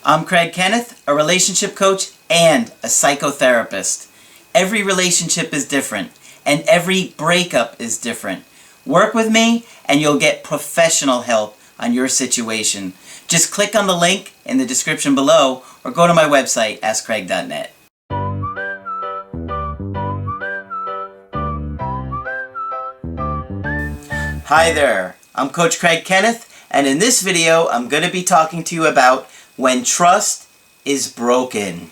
I'm Kenneth, a relationship coach and a psychotherapist. Every relationship is different, and every breakup is different. Work with me, and you'll get professional help on your situation. Just click on the link in the description below, or go to my website, askcraig.net. Hi there, I'm Coach Kenneth, and in this video I'm going to be talking to you about when trust is broken.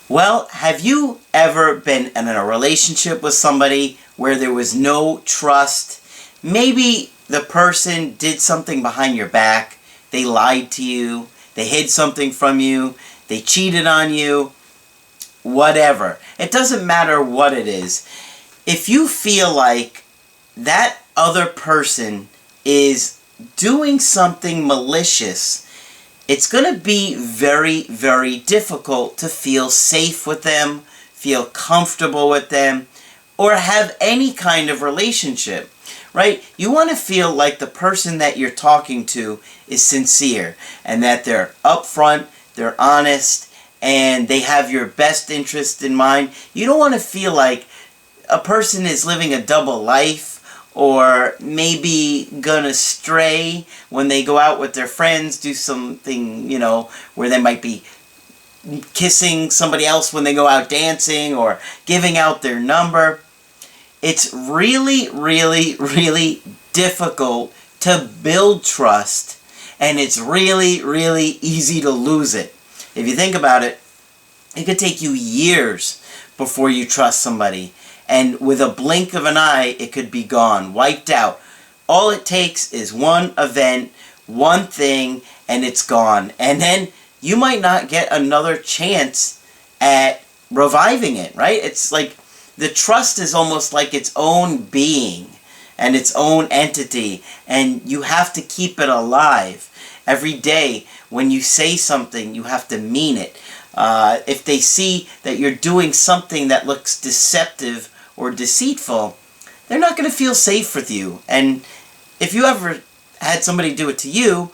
Well, have you ever been in a relationship with somebody where there was no trust? Maybe the person did something behind your back, they lied to you, they hid something from you, they cheated on you, whatever. It doesn't matter what it is. If you feel like that other person is doing something malicious, it's going to be very, very difficult to feel safe with them, feel comfortable with them, or have any kind of relationship, right? You want to feel like the person that you're talking to is sincere and that they're upfront, they're honest, and they have your best interest in mind. You don't want to feel like a person is living a double life, or maybe gonna stray when they go out with their friends, do something, where they might be kissing somebody else when they go out dancing, or giving out their number. It's really, really, really difficult to build trust, and it's really, really easy to lose it. If you think about it, it could take you years before you trust somebody. And with a blink of an eye, it could be gone, wiped out. All it takes is one event, one thing, and it's gone. And then you might not get another chance at reviving it, right? It's like the trust is almost like its own being and its own entity. And you have to keep it alive. Every day when you say something, you have to mean it. If they see that you're doing something that looks deceptive or deceitful, they're not going to feel safe with you. And if you ever had somebody do it to you,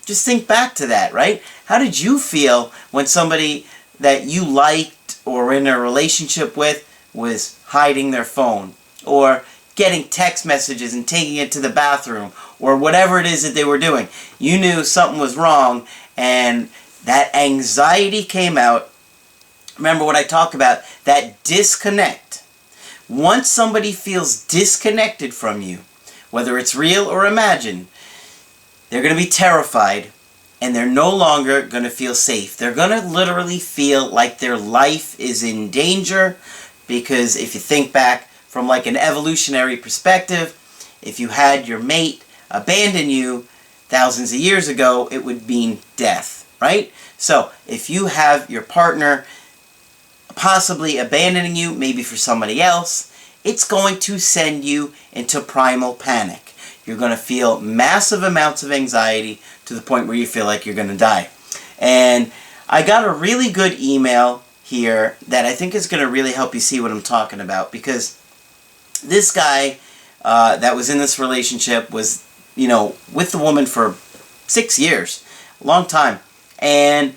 just think back to that, right? How did you feel when somebody that you liked or in a relationship with was hiding their phone, or getting text messages and taking it to the bathroom, or whatever it is that they were doing? You knew something was wrong, and that anxiety came out. Remember what I talk about, that disconnect. Once somebody feels disconnected from you, whether it's real or imagined, they're going to be terrified, and they're no longer going to feel safe. They're going to literally feel like their life is in danger, because if you think back from like an evolutionary perspective, if you had your mate abandon you thousands of years ago, it would mean death, right? So if you have your partner possibly abandoning you, maybe for somebody else, it's going to send you into primal panic. You're going to feel massive amounts of anxiety to the point where you feel like you're going to die. And I got a really good email here that I think is going to really help you see what I'm talking about, because this guy that was in this relationship was, with the woman for 6 years, a long time. And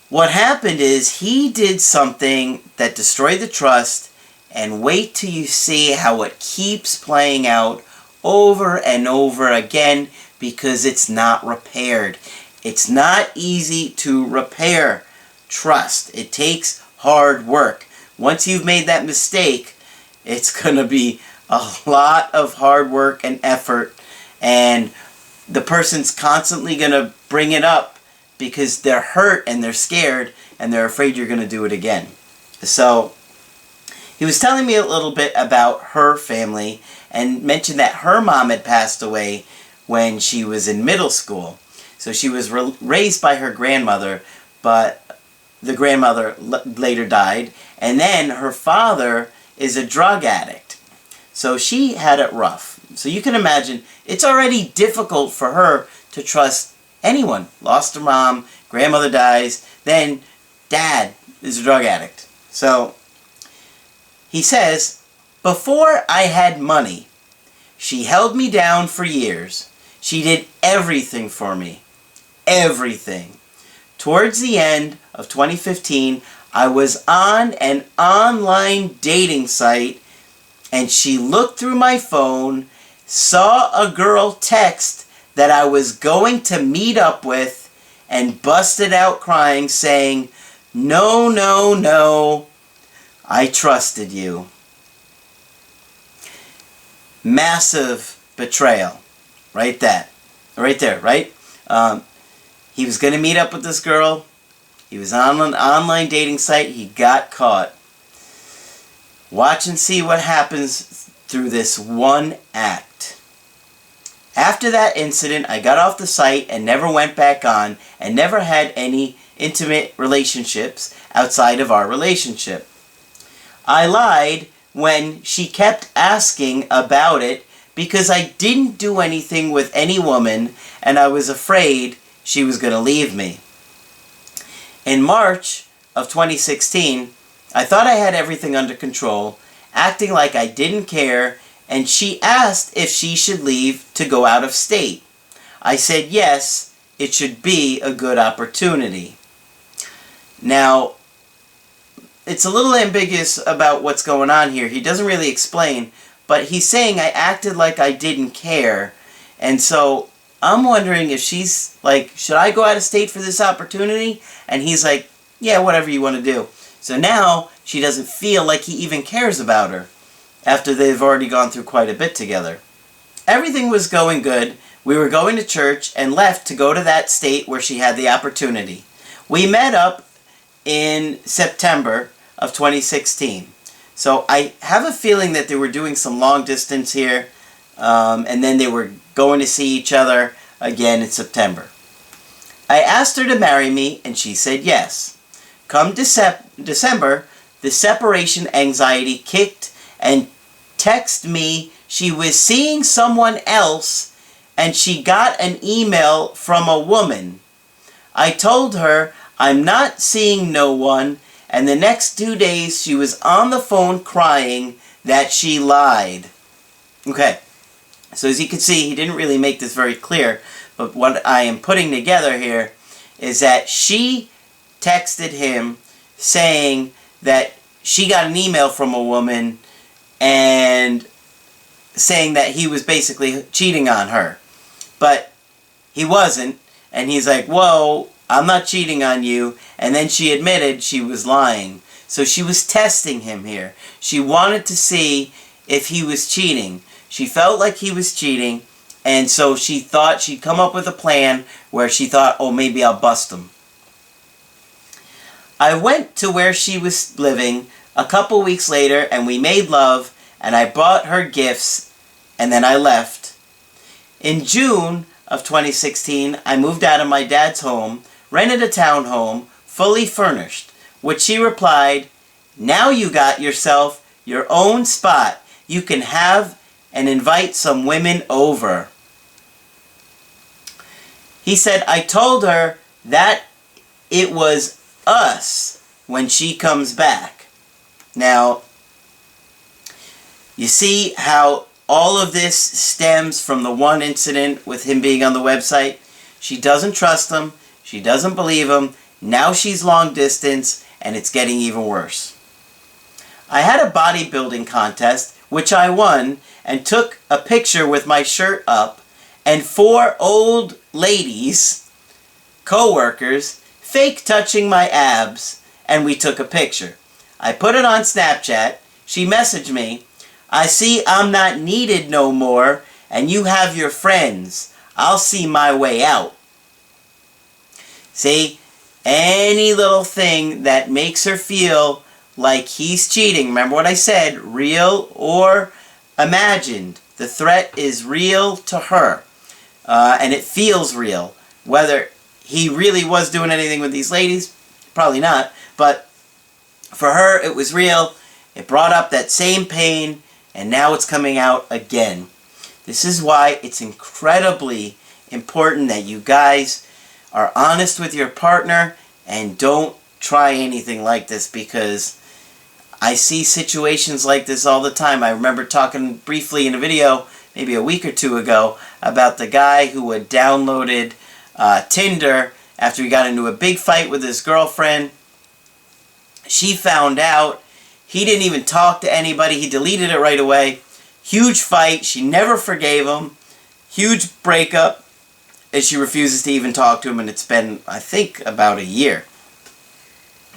what happened is he did something that destroyed the trust, and wait till you see how it keeps playing out over and over again, because it's not repaired. It's not easy to repair trust. It takes hard work. Once you've made that mistake, it's going to be a lot of hard work and effort, and the person's constantly going to bring it up because they're hurt and they're scared and they're afraid you're going to do it again. So he was telling me a little bit about her family, and mentioned that her mom had passed away when she was in middle school. So she was raised by her grandmother, but the grandmother later died, and then her father is a drug addict. So she had it rough. So you can imagine it's already difficult for her to trust anyone. Lost her mom, grandmother dies, then dad is a drug addict. So he says, before I had money, she held me down for years. She did everything for me. Everything. towards the end of 2015, I was on an online dating site, and she looked through my phone, saw a girl text that I was going to meet up with, and busted out crying, saying, "No, no, no, I trusted you." Massive betrayal. Right there, right? He was going to meet up with this girl. He was on an online dating site. He got caught. Watch and see what happens through this one act. After that incident, I got off the site and never went back on, and never had any intimate relationships outside of our relationship. I lied when she kept asking about it because I didn't do anything with any woman, and I was afraid she was going to leave me. In March of 2016, I thought I had everything under control, acting like I didn't care, and she asked if she should leave to go out of state. I said yes, it should be a good opportunity. Now, it's a little ambiguous about what's going on here. He doesn't really explain, but he's saying I acted like I didn't care, and so I'm wondering if she's like, should I go out of state for this opportunity? And he's like, yeah, whatever you want to do. So now she doesn't feel like he even cares about her after they've already gone through quite a bit together. Everything was going good. We were going to church and left to go to that state where she had the opportunity. We met up in September of 2016. So I have a feeling that they were doing some long distance here, and then they were going to see each other again in September. I asked her to marry me, and she said yes. Come December, the separation anxiety kicked and texted me she was seeing someone else, and she got an email from a woman. I told her I'm not seeing no one, and the next 2 days she was on the phone crying that she lied. Okay. So as you can see, he didn't really make this very clear, but what I am putting together here is that she texted him saying that she got an email from a woman and saying that he was basically cheating on her. But he wasn't, and he's like, whoa, I'm not cheating on you, and then she admitted she was lying. So she was testing him here. She wanted to see if he was cheating. She felt like he was cheating, and so she thought she'd come up with a plan where she thought, oh, maybe I'll bust him. I went to where she was living a couple weeks later, and we made love, and I bought her gifts, and then I left. In June of 2016, I moved out of my dad's home, rented a townhome, fully furnished, which she replied, now you got yourself your own spot. You can have and invite some women over. He said, I told her that it was us when she comes back. Now, you see how all of this stems from the one incident with him being on the website? She doesn't trust him. She doesn't believe him. Now she's long distance, and it's getting even worse. I had a bodybuilding contest, which I won, and took a picture with my shirt up, and 4 old ladies, co-workers, fake touching my abs, and we took a picture. I put it on Snapchat. She messaged me, I see I'm not needed no more, and you have your friends. I'll see my way out. See, any little thing that makes her feel like he's cheating. Remember what I said, real or imagined. The threat is real to her, and it feels real. Whether he really was doing anything with these ladies, probably not, but for her it was real. It brought up that same pain, and now it's coming out again. This is why it's incredibly important that you guys are honest with your partner and don't try anything like this, because I see situations like this all the time. I remember talking briefly in a video maybe a week or two ago about the guy who had downloaded Tinder after he got into a big fight with his girlfriend. She found out. He didn't even talk to anybody. He deleted it right away. Huge fight. She never forgave him. Huge breakup. And she refuses to even talk to him. And it's been, I think, about a year.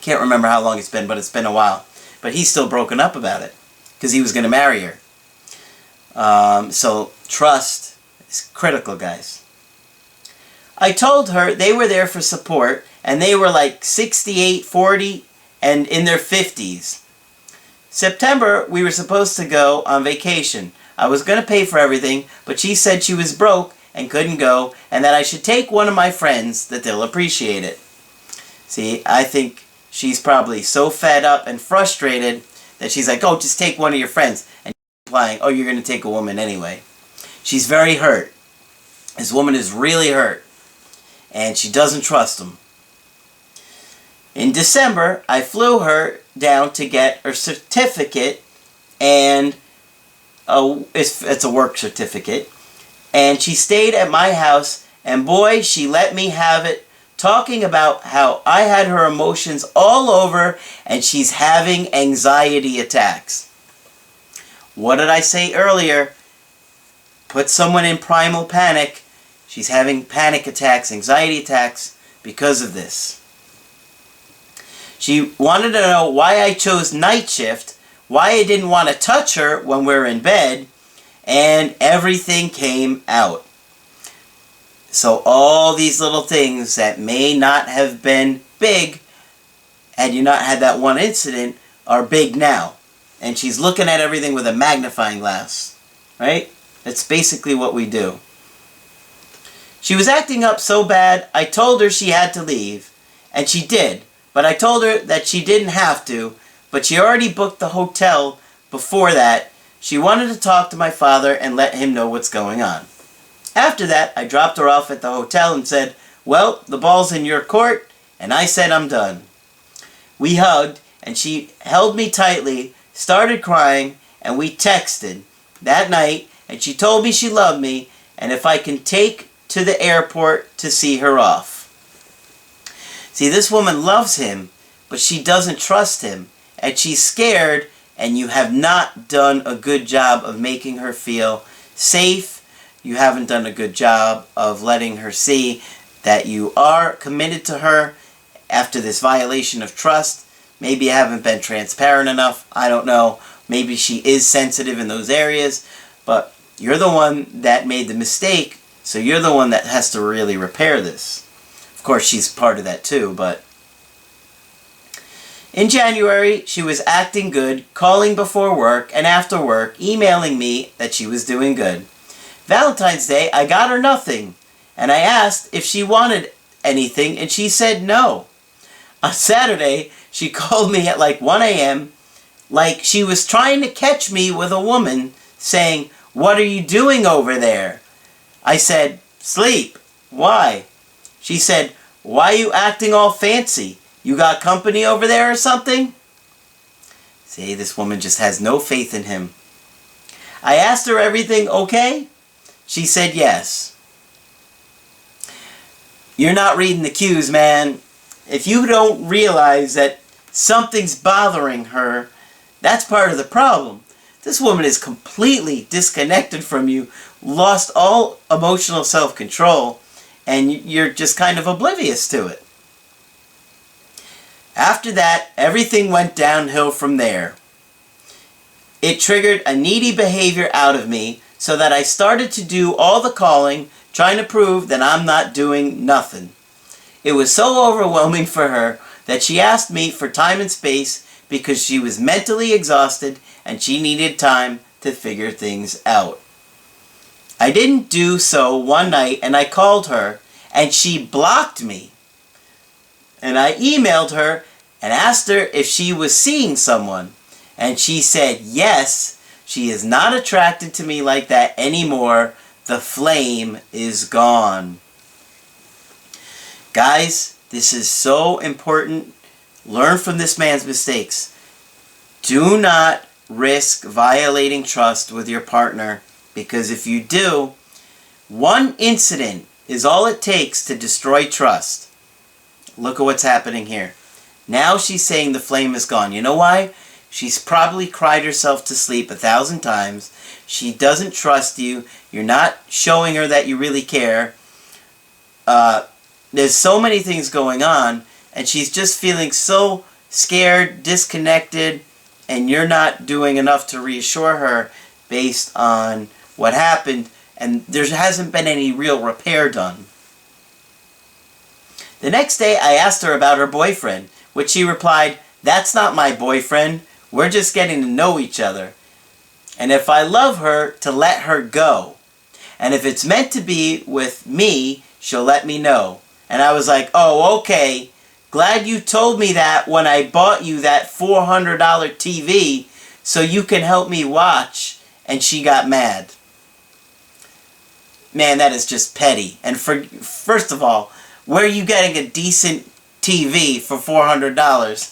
Can't remember how long it's been, but it's been a while. But he's still broken up about it. Because he was going to marry her. So trust is critical, guys. I told her they were there for support. And they were like 68, 40, and in their 50s. September, we were supposed to go on vacation. I was going to pay for everything, but she said she was broke and couldn't go, and that I should take one of my friends, that they'll appreciate it. See, I think she's probably so fed up and frustrated that she's like, oh, just take one of your friends. And implying, oh, you're going to take a woman anyway. She's very hurt. This woman is really hurt, and she doesn't trust him. In December, I flew her down to get her certificate, and it's a work certificate, and she stayed at my house, and boy, she let me have it, talking about how I had her emotions all over, and she's having anxiety attacks. What did I say earlier? Put someone in primal panic. She's having panic attacks, anxiety attacks, because of this. She wanted to know why I chose night shift, why I didn't want to touch her when we're in bed, and everything came out. So all these little things that may not have been big had you not had that one incident are big now. And she's looking at everything with a magnifying glass, right? That's basically what we do. She was acting up so bad, I told her she had to leave, and she did. But I told her that she didn't have to, but she already booked the hotel before that. She wanted to talk to my father and let him know what's going on. After that, I dropped her off at the hotel and said, well, the ball's in your court, and I said I'm done. We hugged, and she held me tightly, started crying, and we texted that night, and she told me she loved me, and if I can take to the airport to see her off. See, this woman loves him, but she doesn't trust him, and she's scared, and you have not done a good job of making her feel safe. You haven't done a good job of letting her see that you are committed to her after this violation of trust. Maybe you haven't been transparent enough. I don't know. Maybe she is sensitive in those areas, but you're the one that made the mistake, so you're the one that has to really repair this. Of course, she's part of that too, but in January, she was acting good, calling before work and after work, emailing me that she was doing good. Valentine's Day, I got her nothing, and I asked if she wanted anything, and she said no. On Saturday, she called me at like 1 a.m., like she was trying to catch me with a woman, saying, what are you doing over there? I said, sleep. Why? She said, why are you acting all fancy? You got company over there or something? See, this woman just has no faith in him. I asked her everything okay? She said yes. You're not reading the cues, man. If you don't realize that something's bothering her, that's part of the problem. This woman is completely disconnected from you, lost all emotional self-control, and you're just kind of oblivious to it. After that, everything went downhill from there. It triggered a needy behavior out of me so that I started to do all the calling, trying to prove that I'm not doing nothing. It was so overwhelming for her that she asked me for time and space because she was mentally exhausted and she needed time to figure things out. I didn't do so one night, and I called her and she blocked me. And I emailed her and asked her if she was seeing someone. And she said yes, she is not attracted to me like that anymore. The flame is gone. Guys, this is so important. Learn from this man's mistakes. Do not risk violating trust with your partner, because if you do, one incident is all it takes to destroy trust. look at what's happening here. Now she's saying the flame is gone. You know why? She's probably cried herself to sleep 1,000 times. She doesn't trust you. You're not showing her that you really care. There's so many things going on, and she's just feeling so scared, disconnected, and you're not doing enough to reassure her based on what happened, and there hasn't been any real repair done. The next day, I asked her about her boyfriend, which she replied, "That's not my boyfriend. We're just getting to know each other. And if I love her, to let her go. And if it's meant to be with me, she'll let me know." And I was like, "Oh, okay. Glad you told me that when I bought you that $400 TV so you can help me watch." And she got mad. Man, that is just petty. And first of all, where are you getting a decent TV for $400?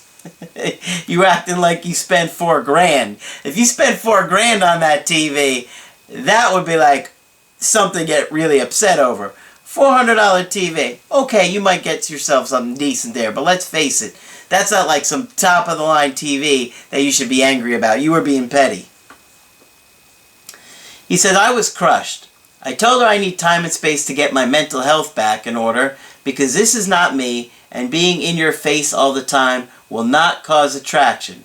You're acting like you spent $4,000. If you spent $4,000 on that TV, that would be like something to get really upset over. $400 TV. Okay, you might get yourself something decent there, but let's face it, that's not like some top-of-the-line TV that you should be angry about. You were being petty. He said, "I was crushed. I told her I need time and space to get my mental health back in order because this is not me, and being in your face all the time will not cause attraction.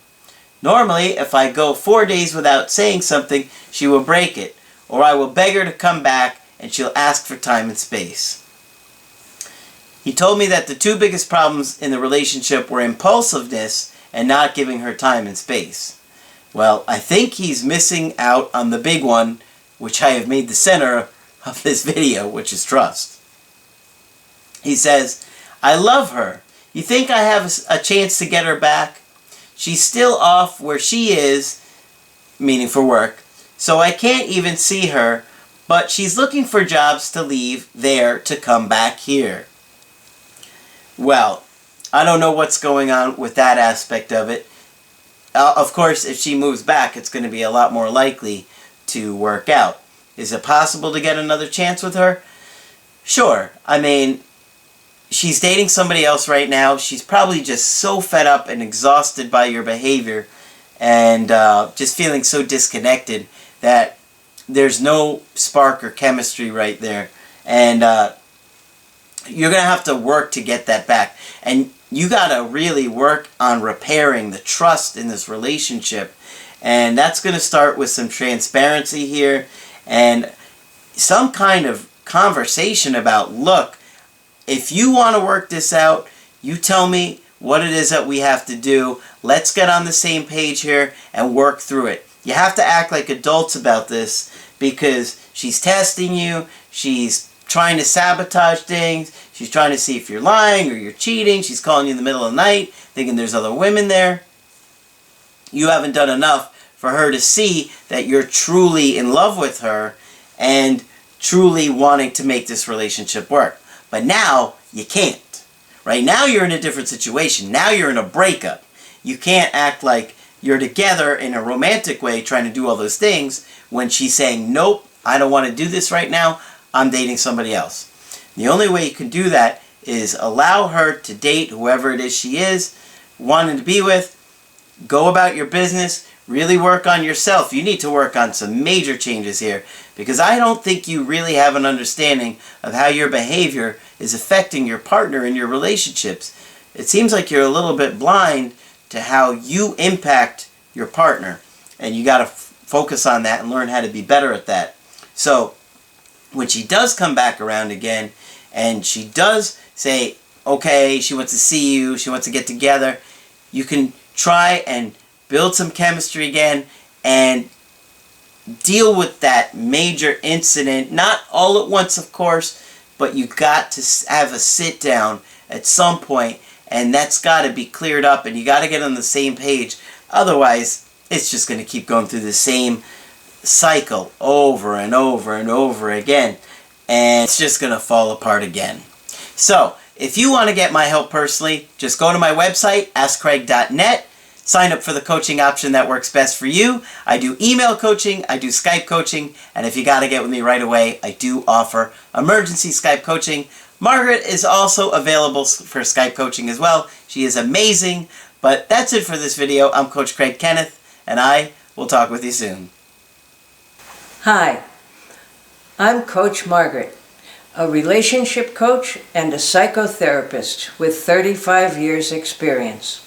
Normally, if I go 4 days without saying something, she will break it, or I will beg her to come back and she'll ask for time and space." He told me that the two biggest problems in the relationship were impulsiveness and not giving her time and space. Well, I think he's missing out on the big one, which I have made the center of this video, which is trust. He says, "I love her. You think I have a chance to get her back? She's still off where she is," meaning for work, "so I can't even see her, but she's looking for jobs to leave there to come back here." Well, I don't know what's going on with that aspect of it. Of course, if she moves back, it's going to be a lot more likely to work out. Is it possible to get another chance with her? Sure. I mean, she's dating somebody else right now. She's probably just so fed up and exhausted by your behavior and just feeling so disconnected that there's no spark or chemistry right there. And you're going to have to work to get that back. And you got to really work on repairing the trust in this relationship. And that's going to start with some transparency here and some kind of conversation about, look, if you want to work this out, you tell me what it is that we have to do. Let's get on the same page here and work through it. You have to act like adults about this because she's testing you. She's trying to sabotage things. She's trying to see if you're lying or you're cheating. She's calling you in the middle of the night thinking there's other women there. You haven't done enough for her to see that you're truly in love with her and truly wanting to make this relationship work. But now, you can't. Right now, you're in a different situation. Now you're in a breakup. You can't act like you're together in a romantic way trying to do all those things when she's saying, "Nope, I don't want to do this right now. I'm dating somebody else." The only way you can do that is allow her to date whoever it is she is wanting to be with. Go about your business. Really work on yourself. You need to work on some major changes here because I don't think you really have an understanding of how your behavior is affecting your partner in your relationships. It seems like you're a little bit blind to how you impact your partner, and you got to focus on that and learn how to be better at that. So when she does come back around again and she does say, okay, she wants to see you, she wants to get together, you can try and build some chemistry again and deal with that major incident. Not all at once, of course, but you got to have a sit down at some point, and that's got to be cleared up, and you got to get on the same page. Otherwise, it's just going to keep going through the same cycle over and over and over again, and it's just going to fall apart again. So, if you want to get my help personally, just go to my website, askcraig.net. Sign up for the coaching option that works best for you. I do email coaching, I do Skype coaching, and if you got to get with me right away, I do offer emergency Skype coaching. Margaret is also available for Skype coaching as well. She is amazing. But that's it for this video. I'm Coach Craig Kenneth, and I will talk with you soon. Hi, I'm Coach Margaret, a relationship coach and a psychotherapist with 35 years experience.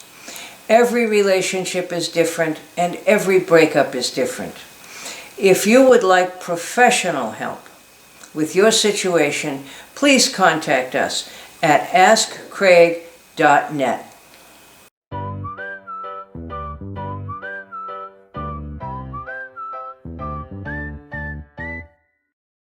Every relationship is different and every breakup is different. If you would like professional help with your situation, please contact us at askcraig.net.